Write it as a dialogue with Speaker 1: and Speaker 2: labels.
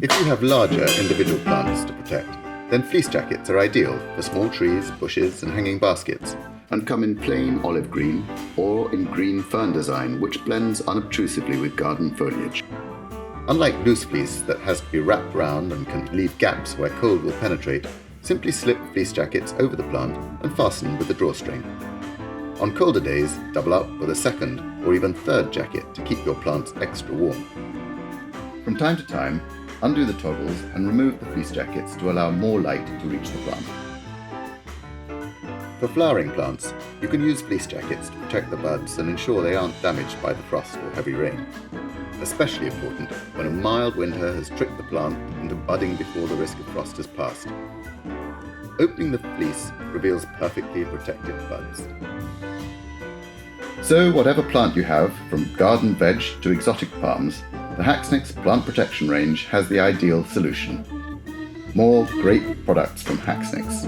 Speaker 1: If you have larger individual plants to protect, then fleece jackets are ideal for small trees, bushes and hanging baskets, and come in plain olive green or in green fern design, which blends unobtrusively with garden foliage. Unlike loose fleece that has to be wrapped round and can leave gaps where cold will penetrate, simply slip fleece jackets over the plant and fasten with a drawstring. On colder days, double up with a second or even third jacket to keep your plants extra warm. From time to time, undo the toggles and remove the fleece jackets to allow more light to reach the plant. For flowering plants, you can use fleece jackets to protect the buds and ensure they aren't damaged by the frost or heavy rain. Especially important when a mild winter has tricked the plant into budding before the risk of frost has passed. Opening the fleece reveals perfectly protected buds. So whatever plant you have, from garden veg to exotic palms, the Haxnix Plant Protection range has the ideal solution. More great products from Haxnix.